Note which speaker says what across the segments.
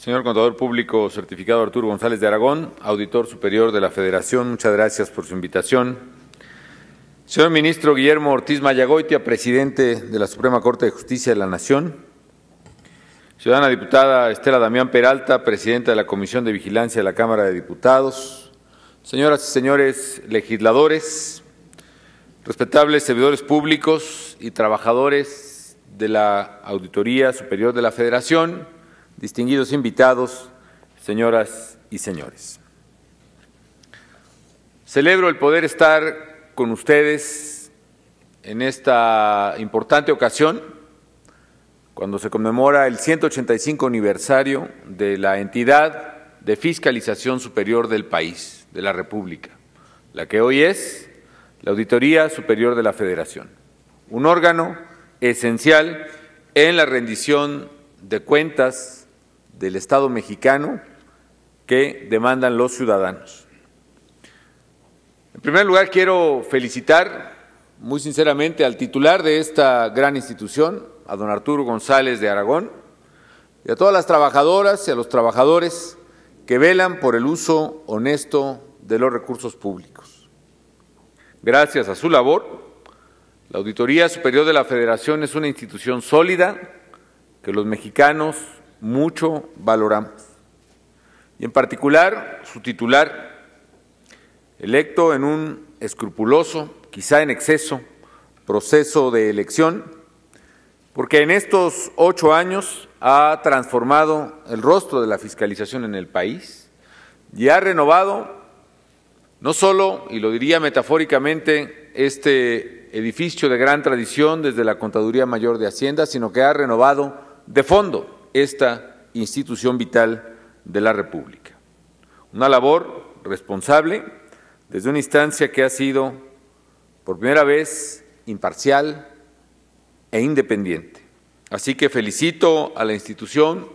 Speaker 1: Señor Contador Público certificado Arturo González de Aragón, Auditor Superior de la Federación, muchas gracias por su invitación. Señor Ministro Guillermo Ortiz Mayagoitia, Presidente de la Suprema Corte de Justicia de la Nación. Ciudadana Diputada Estela Damián Peralta, Presidenta de la Comisión de Vigilancia de la Cámara de Diputados. Señoras y señores legisladores, respetables servidores públicos y trabajadores de la Auditoría Superior de la Federación, distinguidos invitados, señoras y señores. Celebro el poder estar con ustedes en esta importante ocasión, cuando se conmemora el 185 aniversario de la entidad de fiscalización superior del país, de la República, la que hoy es la Auditoría Superior de la Federación, un órgano esencial en la rendición de cuentas del Estado mexicano que demandan los ciudadanos. En primer lugar, quiero felicitar muy sinceramente al titular de esta gran institución, a don Arturo González de Aragón, y a todas las trabajadoras y a los trabajadores que velan por el uso honesto de los recursos públicos. Gracias a su labor, la Auditoría Superior de la Federación es una institución sólida que los mexicanos mucho valoramos, y en particular su titular, electo en un escrupuloso, quizá en exceso, proceso de elección, porque en estos 8 años ha transformado el rostro de la fiscalización en el país y ha renovado no solo, y lo diría metafóricamente, este edificio de gran tradición desde la Contaduría Mayor de Hacienda, sino que ha renovado de fondo esta institución vital de la República. Una labor responsable desde una instancia que ha sido por primera vez imparcial e independiente. Así que felicito a la institución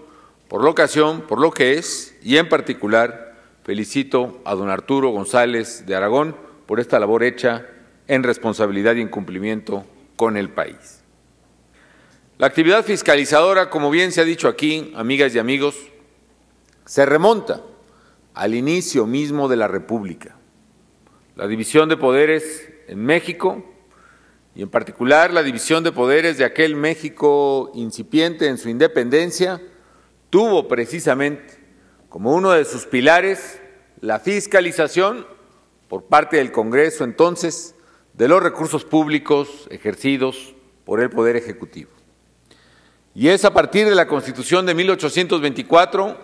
Speaker 1: por la ocasión, por lo que es, y en particular felicito a don Arturo González de Aragón por esta labor hecha en responsabilidad y en cumplimiento con el país. La actividad fiscalizadora, como bien se ha dicho aquí, amigas y amigos, se remonta al inicio mismo de la República. La división de poderes en México, y en particular la división de poderes de aquel México incipiente en su independencia, tuvo precisamente como uno de sus pilares la fiscalización por parte del Congreso entonces de los recursos públicos ejercidos por el Poder Ejecutivo. Y es a partir de la Constitución de 1824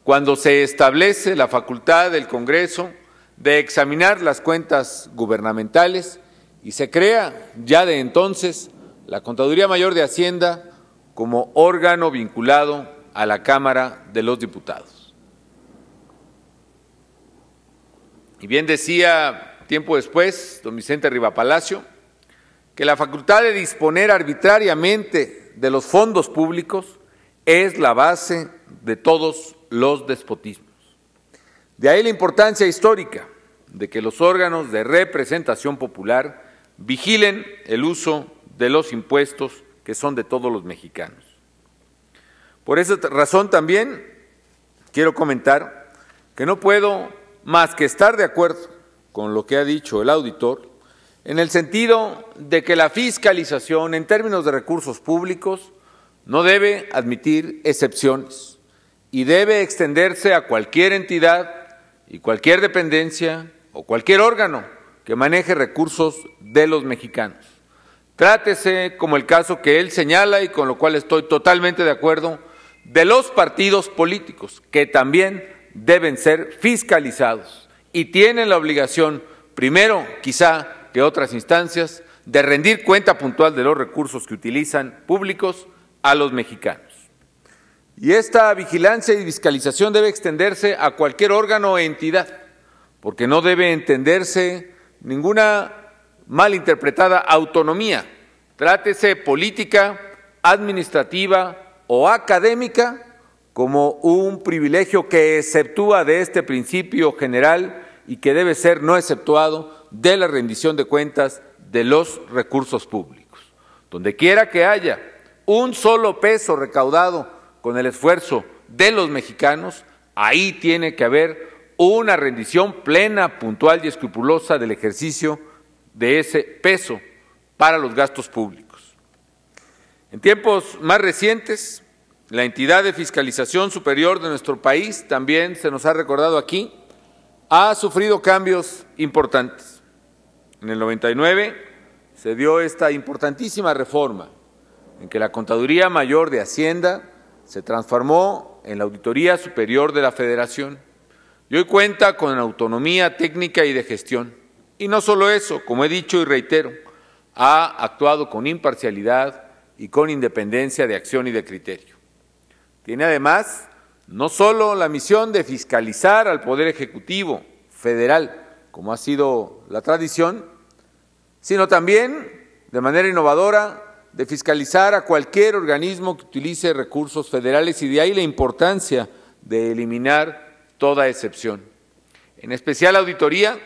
Speaker 1: cuando se establece la facultad del Congreso de examinar las cuentas gubernamentales y se crea ya de entonces la Contaduría Mayor de Hacienda como órgano vinculado a la Cámara de los Diputados. Y bien decía tiempo después don Vicente Rivapalacio que la facultad de disponer arbitrariamente de los fondos públicos es la base de todos los despotismos. De ahí la importancia histórica de que los órganos de representación popular vigilen el uso de los impuestos que son de todos los mexicanos. Por esa razón también quiero comentar que no puedo más que estar de acuerdo con lo que ha dicho el auditor, en el sentido de que la fiscalización en términos de recursos públicos no debe admitir excepciones y debe extenderse a cualquier entidad y cualquier dependencia o cualquier órgano que maneje recursos de los mexicanos. Trátese, como el caso que él señala y con lo cual estoy totalmente de acuerdo, de los partidos políticos que también deben ser fiscalizados y tienen la obligación, primero quizá que otras instancias, de rendir cuenta puntual de los recursos que utilizan públicos a los mexicanos. Y esta vigilancia y fiscalización debe extenderse a cualquier órgano o entidad, porque no debe entenderse ninguna malinterpretada autonomía, trátese política, administrativa o académica, como un privilegio que exceptúa de este principio general y que debe ser no exceptuado de la rendición de cuentas de los recursos públicos. Donde quiera que haya un solo peso recaudado con el esfuerzo de los mexicanos, ahí tiene que haber una rendición plena, puntual y escrupulosa del ejercicio de ese peso para los gastos públicos. En tiempos más recientes, la entidad de fiscalización superior de nuestro país, también se nos ha recordado aquí, ha sufrido cambios importantes. En el 99 se dio esta importantísima reforma en que la Contaduría Mayor de Hacienda se transformó en la Auditoría Superior de la Federación y hoy cuenta con autonomía técnica y de gestión. Y no solo eso, como he dicho y reitero, ha actuado con imparcialidad y con independencia de acción y de criterio. Tiene además no solo la misión de fiscalizar al Poder Ejecutivo federal, como ha sido la tradición, sino también, de manera innovadora, de fiscalizar a cualquier organismo que utilice recursos federales, y de ahí la importancia de eliminar toda excepción. En especial, la auditoría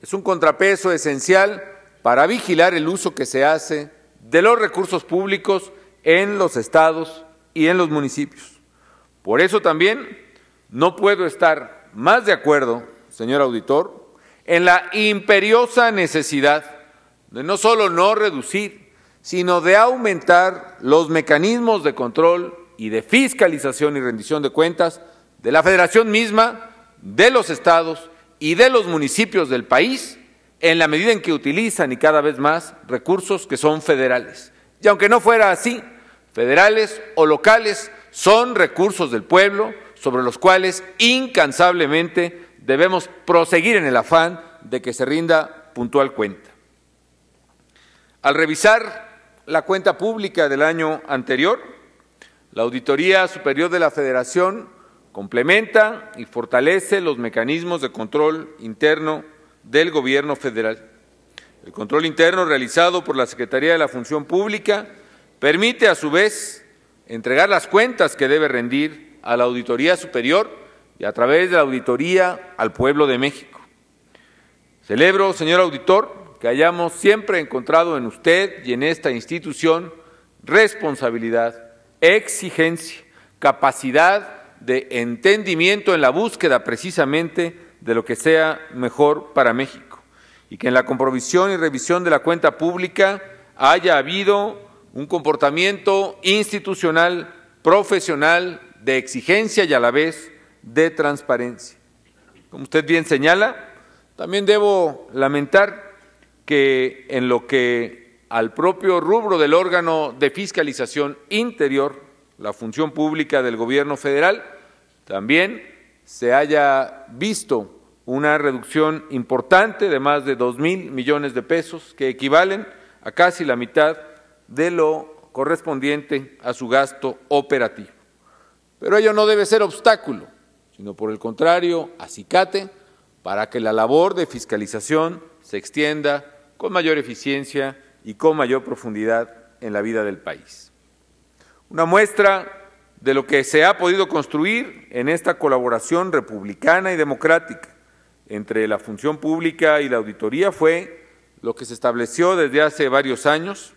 Speaker 1: es un contrapeso esencial para vigilar el uso que se hace de los recursos públicos en los estados y en los municipios. Por eso también no puedo estar más de acuerdo, señor auditor, en la imperiosa necesidad de no solo no reducir, sino de aumentar los mecanismos de control y de fiscalización y rendición de cuentas de la Federación misma, de los estados y de los municipios del país, en la medida en que utilizan y cada vez más recursos que son federales. Y aunque no fuera así, federales o locales son recursos del pueblo sobre los cuales incansablemente debemos proseguir en el afán de que se rinda puntual cuenta. Al revisar la cuenta pública del año anterior, la Auditoría Superior de la Federación complementa y fortalece los mecanismos de control interno del Gobierno federal. El control interno realizado por la Secretaría de la Función Pública permite, a su vez, entregar las cuentas que debe rendir a la Auditoría Superior y a través de la auditoría al pueblo de México. Celebro, señor auditor, que hayamos siempre encontrado en usted y en esta institución responsabilidad, exigencia, capacidad de entendimiento en la búsqueda precisamente de lo que sea mejor para México, y que en la comprobación y revisión de la cuenta pública haya habido un comportamiento institucional, profesional, de exigencia y a la vez de transparencia. Como usted bien señala, también debo lamentar que en lo que al propio rubro del órgano de fiscalización interior, la función pública del Gobierno federal, también se haya visto una reducción importante de más de 2,000 millones de pesos, que equivalen a casi la mitad de lo correspondiente a su gasto operativo. Pero ello no debe ser obstáculo, sino por el contrario, acicate para que la labor de fiscalización se extienda con mayor eficiencia y con mayor profundidad en la vida del país. Una muestra de lo que se ha podido construir en esta colaboración republicana y democrática entre la función pública y la auditoría fue lo que se estableció desde hace varios años,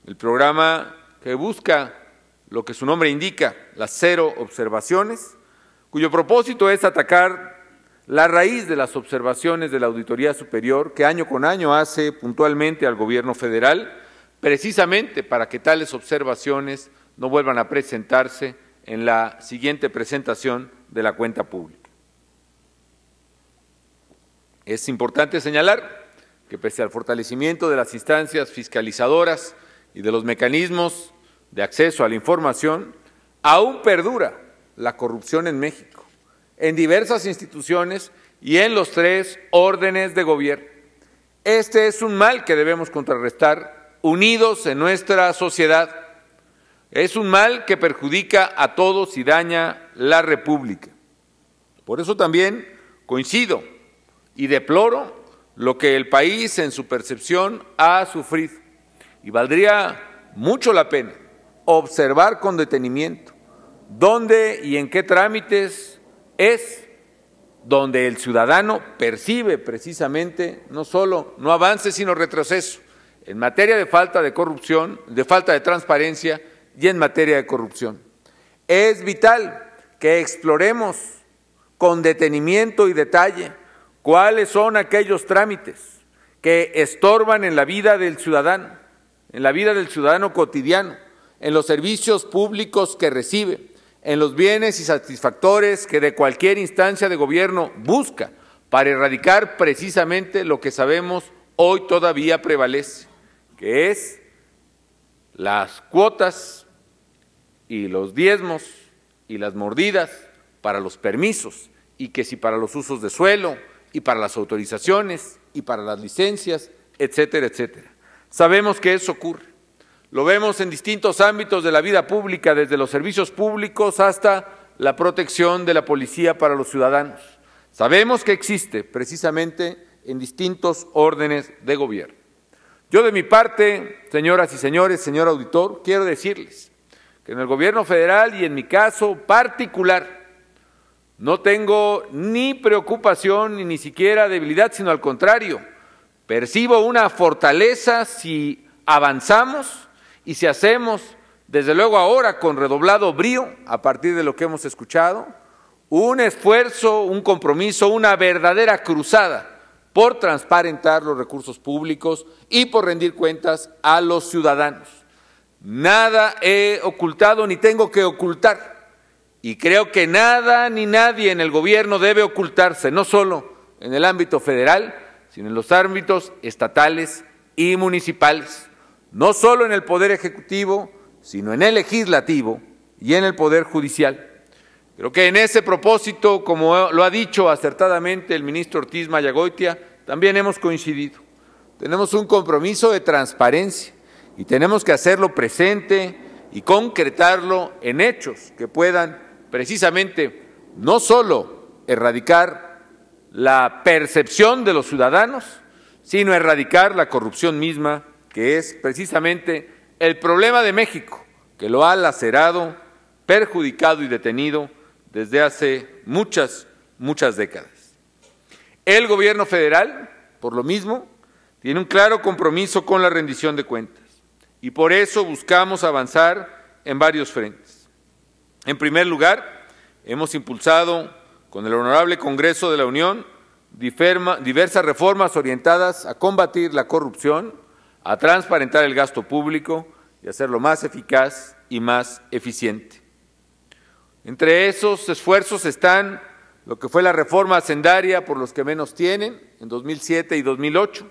Speaker 1: el programa que busca lo que su nombre indica, las 0 observaciones, cuyo propósito es atacar la raíz de las observaciones de la Auditoría Superior que año con año hace puntualmente al Gobierno federal, precisamente para que tales observaciones no vuelvan a presentarse en la siguiente presentación de la cuenta pública. Es importante señalar que pese al fortalecimiento de las instancias fiscalizadoras y de los mecanismos de acceso a la información, aún perdura la corrupción en México, en diversas instituciones y en los 3 órdenes de gobierno. Este es un mal que debemos contrarrestar unidos en nuestra sociedad. Es un mal que perjudica a todos y daña la República. Por eso también coincido y deploro lo que el país en su percepción ha sufrido, y valdría mucho la pena observar con detenimiento dónde y en qué trámites es donde el ciudadano percibe precisamente no solo no avance, sino retroceso en materia de falta de corrupción, de falta de transparencia y en materia de corrupción. Es vital que exploremos con detenimiento y detalle cuáles son aquellos trámites que estorban en la vida del ciudadano, cotidiano, en los servicios públicos que recibe, en los bienes y satisfactores que de cualquier instancia de gobierno busca para erradicar precisamente lo que sabemos hoy todavía prevalece, que es las cuotas y los diezmos y las mordidas para los permisos, y que si para los usos de suelo y para las autorizaciones y para las licencias, etcétera, etcétera. Sabemos que eso ocurre. Lo vemos en distintos ámbitos de la vida pública, desde los servicios públicos hasta la protección de la policía para los ciudadanos. Sabemos que existe precisamente en distintos órdenes de gobierno. Yo de mi parte, señoras y señores, señor auditor, quiero decirles que en el gobierno federal y en mi caso particular no tengo ni preocupación ni siquiera debilidad, sino al contrario, percibo una fortaleza si avanzamos y si hacemos, desde luego ahora con redoblado brío, a partir de lo que hemos escuchado, un esfuerzo, un compromiso, una verdadera cruzada por transparentar los recursos públicos y por rendir cuentas a los ciudadanos. Nada he ocultado ni tengo que ocultar, y creo que nada ni nadie en el gobierno debe ocultarse, no solo en el ámbito federal, sino en los ámbitos estatales y municipales, no solo en el Poder Ejecutivo, sino en el Legislativo y en el Poder Judicial. Creo que en ese propósito, como lo ha dicho acertadamente el ministro Ortiz Mayagoitia, también hemos coincidido. Tenemos un compromiso de transparencia y tenemos que hacerlo presente y concretarlo en hechos que puedan precisamente no solo erradicar la percepción de los ciudadanos, sino erradicar la corrupción misma, que es precisamente el problema de México, que lo ha lacerado, perjudicado y detenido desde hace muchas décadas. El gobierno federal, por lo mismo, tiene un claro compromiso con la rendición de cuentas y por eso buscamos avanzar en varios frentes. En primer lugar, hemos impulsado con el Honorable Congreso de la Unión diversas reformas orientadas a combatir la corrupción, a transparentar el gasto público y hacerlo más eficaz y más eficiente. Entre esos esfuerzos están lo que fue la reforma hacendaria por los que menos tienen en 2007 y 2008,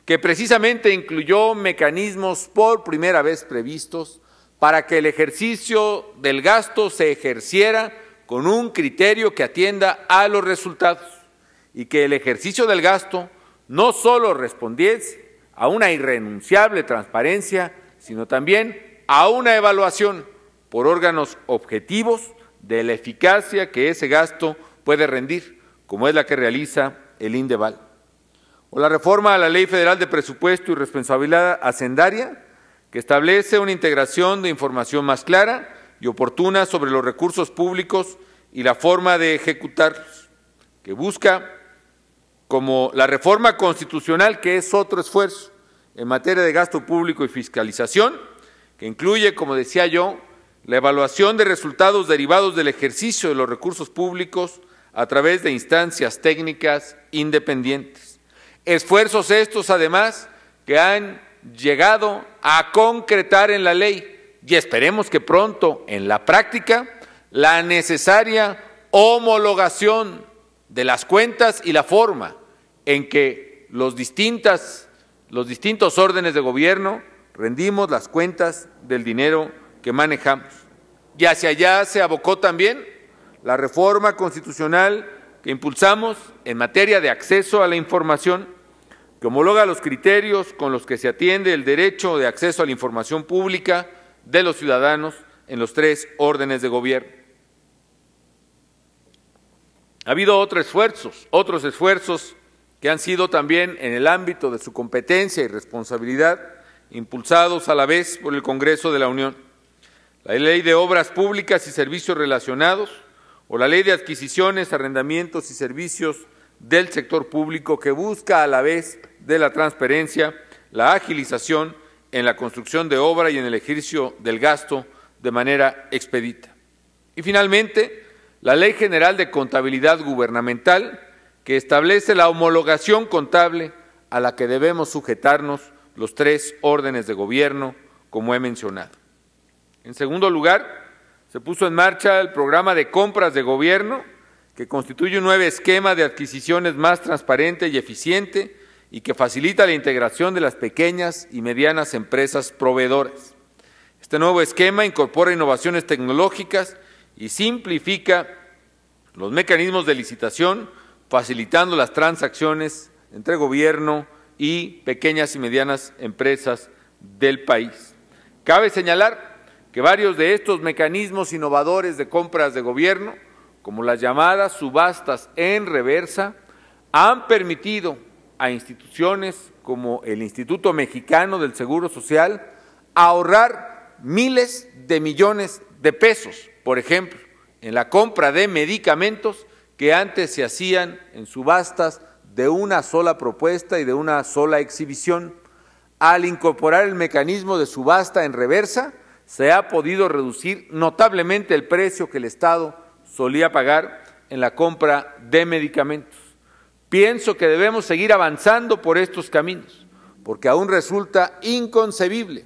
Speaker 1: que precisamente incluyó mecanismos por primera vez previstos para que el ejercicio del gasto se ejerciera con un criterio que atienda a los resultados y que el ejercicio del gasto no solo respondiese a una irrenunciable transparencia, sino también a una evaluación por órganos objetivos de la eficacia que ese gasto puede rendir, como es la que realiza el INDEVAL. O la reforma a la Ley Federal de Presupuesto y Responsabilidad Hacendaria, que establece una integración de información más clara y oportuna sobre los recursos públicos y la forma de ejecutarlos, que busca, como la reforma constitucional, que es otro esfuerzo en materia de gasto público y fiscalización, que incluye, como decía yo, la evaluación de resultados derivados del ejercicio de los recursos públicos a través de instancias técnicas independientes. Esfuerzos estos, además, que han llegado a concretar en la ley y esperemos que pronto en la práctica la necesaria homologación de las cuentas y la forma en que los distintos órdenes de gobierno rendimos las cuentas del dinero que manejamos. Y hacia allá se abocó también la reforma constitucional que impulsamos en materia de acceso a la información, que homologa los criterios con los que se atiende el derecho de acceso a la información pública de los ciudadanos en los 3 órdenes de gobierno. Ha habido otros esfuerzos que han sido también en el ámbito de su competencia y responsabilidad, impulsados a la vez por el Congreso de la Unión. La Ley de Obras Públicas y Servicios Relacionados, o la Ley de Adquisiciones, Arrendamientos y Servicios del Sector Público, que busca a la vez de la transparencia, la agilización en la construcción de obra y en el ejercicio del gasto de manera expedita. Y finalmente, la Ley General de Contabilidad Gubernamental, que establece la homologación contable a la que debemos sujetarnos los 3 órdenes de gobierno, como he mencionado. En segundo lugar, se puso en marcha el programa de compras de gobierno, que constituye un nuevo esquema de adquisiciones más transparente y eficiente y que facilita la integración de las pequeñas y medianas empresas proveedoras. Este nuevo esquema incorpora innovaciones tecnológicas y simplifica los mecanismos de licitación, facilitando las transacciones entre gobierno y pequeñas y medianas empresas del país. Cabe señalar que varios de estos mecanismos innovadores de compras de gobierno, como las llamadas subastas en reversa, han permitido a instituciones como el Instituto Mexicano del Seguro Social ahorrar miles de millones de pesos, por ejemplo, en la compra de medicamentos que antes se hacían en subastas de una sola propuesta y de una sola exhibición. Al incorporar el mecanismo de subasta en reversa, se ha podido reducir notablemente el precio que el Estado solía pagar en la compra de medicamentos. Pienso que debemos seguir avanzando por estos caminos, porque aún resulta inconcebible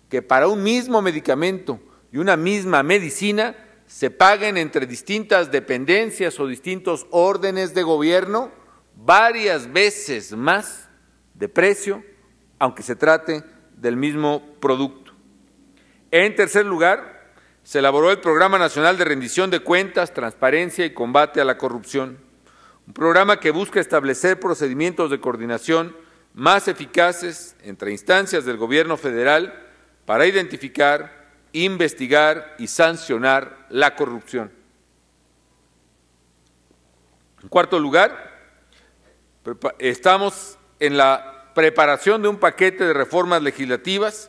Speaker 1: que para un mismo medicamento y una misma medicina se paguen entre distintas dependencias o distintos órdenes de gobierno varias veces más de precio, aunque se trate del mismo producto. En tercer lugar, se elaboró el Programa Nacional de Rendición de Cuentas, Transparencia y Combate a la Corrupción, un programa que busca establecer procedimientos de coordinación más eficaces entre instancias del Gobierno federal para identificar, investigar y sancionar la corrupción. En cuarto lugar, estamos en la preparación de un paquete de reformas legislativas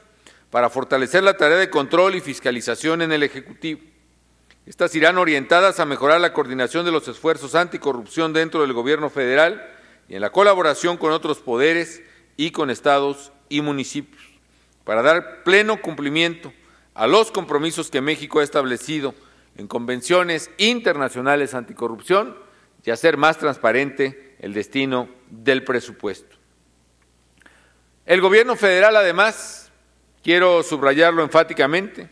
Speaker 1: para fortalecer la tarea de control y fiscalización en el Ejecutivo. Estas irán orientadas a mejorar la coordinación de los esfuerzos anticorrupción dentro del Gobierno federal y en la colaboración con otros poderes y con estados y municipios, para dar pleno cumplimiento a los compromisos que México ha establecido en convenciones internacionales anticorrupción y hacer más transparente el destino del presupuesto. El Gobierno federal, además, quiero subrayarlo enfáticamente,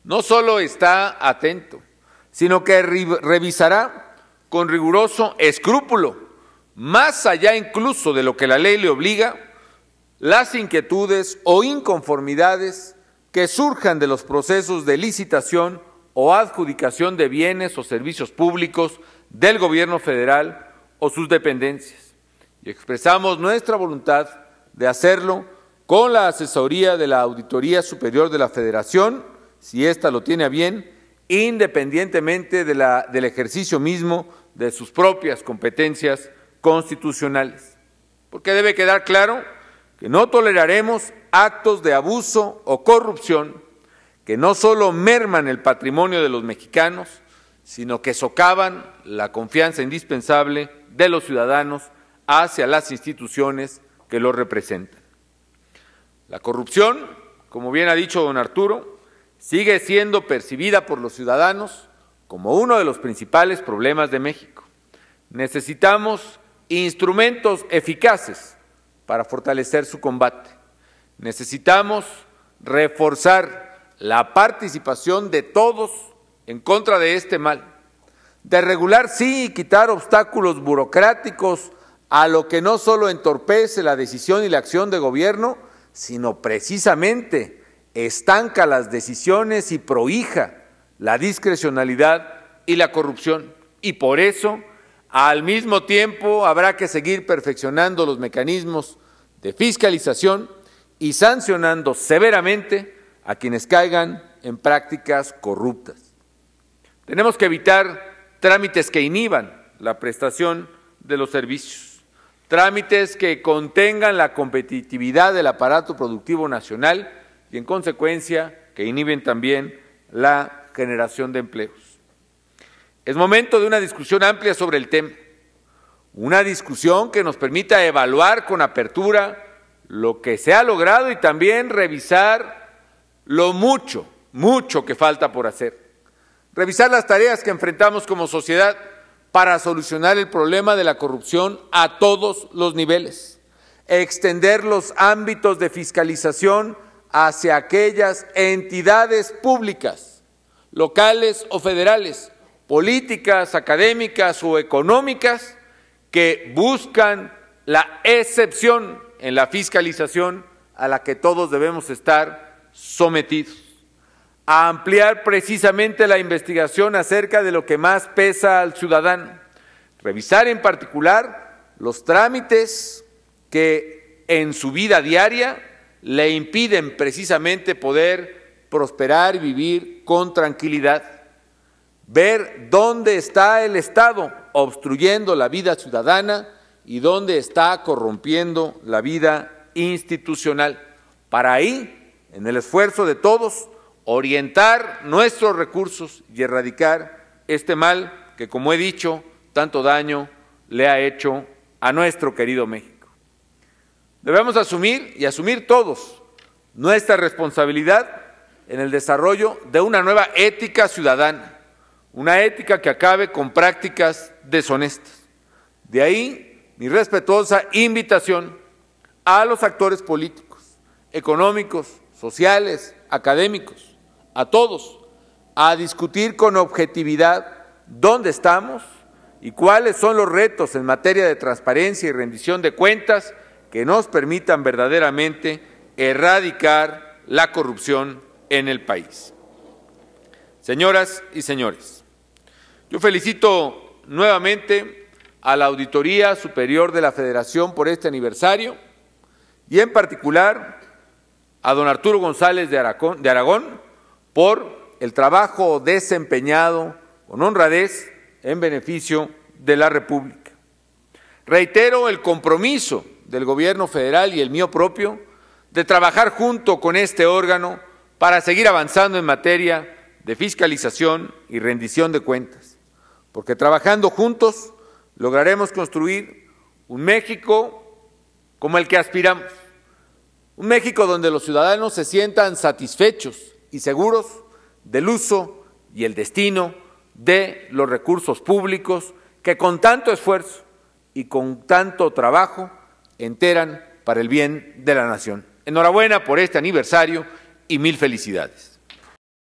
Speaker 1: no solo está atento, sino que revisará con riguroso escrúpulo, más allá incluso de lo que la ley le obliga, las inquietudes o inconformidades que surjan de los procesos de licitación o adjudicación de bienes o servicios públicos del Gobierno federal o sus dependencias. Y expresamos nuestra voluntad de hacerlo con la asesoría de la Auditoría Superior de la Federación, si ésta lo tiene a bien, independientemente del ejercicio mismo de sus propias competencias constitucionales. Porque debe quedar claro que no toleraremos actos de abuso o corrupción que no solo merman el patrimonio de los mexicanos, sino que socavan la confianza indispensable de los ciudadanos hacia las instituciones que los representan. La corrupción, como bien ha dicho don Arturo, sigue siendo percibida por los ciudadanos como uno de los principales problemas de México. Necesitamos instrumentos eficaces para fortalecer su combate. Necesitamos reforzar la participación de todos en contra de este mal, de regular sí y quitar obstáculos burocráticos a lo que no solo entorpece la decisión y la acción de gobierno, sino precisamente estanca las decisiones y prohija la discrecionalidad y la corrupción. Y por eso, al mismo tiempo, habrá que seguir perfeccionando los mecanismos de fiscalización y sancionando severamente a quienes caigan en prácticas corruptas. Tenemos que evitar trámites que inhiban la prestación de los servicios, trámites que contengan la competitividad del aparato productivo nacional y, en consecuencia, que inhiben también la generación de empleos. Es momento de una discusión amplia sobre el tema, una discusión que nos permita evaluar con apertura lo que se ha logrado y también revisar lo mucho que falta por hacer. revisar las tareas que enfrentamos como sociedad para solucionar el problema de la corrupción a todos los niveles, extender los ámbitos de fiscalización hacia aquellas entidades públicas, locales o federales, políticas, académicas o económicas, que buscan la excepción en la fiscalización a la que todos debemos estar sometidos, a ampliar precisamente la investigación acerca de lo que más pesa al ciudadano, revisar en particular los trámites que en su vida diaria le impiden precisamente poder prosperar y vivir con tranquilidad, ver dónde está el Estado obstruyendo la vida ciudadana y dónde está corrompiendo la vida institucional, para ahí, en el esfuerzo de todos, orientar nuestros recursos y erradicar este mal que, como he dicho, tanto daño le ha hecho a nuestro querido México. Debemos asumir, y asumir todos, nuestra responsabilidad en el desarrollo de una nueva ética ciudadana, una ética que acabe con prácticas deshonestas. De ahí mi respetuosa invitación a los actores políticos, económicos, sociales, académicos, a todos, a discutir con objetividad dónde estamos y cuáles son los retos en materia de transparencia y rendición de cuentas que nos permitan verdaderamente erradicar la corrupción en el país. Señoras y señores, yo felicito nuevamente a la Auditoría Superior de la Federación por este aniversario y en particular a don Arturo González de Aragón por el trabajo desempeñado con honradez en beneficio de la República. Reitero el compromiso del Gobierno federal y el mío propio de trabajar junto con este órgano para seguir avanzando en materia de fiscalización y rendición de cuentas, porque trabajando juntos lograremos construir un México como el que aspiramos, un México donde los ciudadanos se sientan satisfechos y seguros del uso y el destino de los recursos públicos que con tanto esfuerzo y con tanto trabajo enteran para el bien de la nación. Enhorabuena por este aniversario y mil felicidades.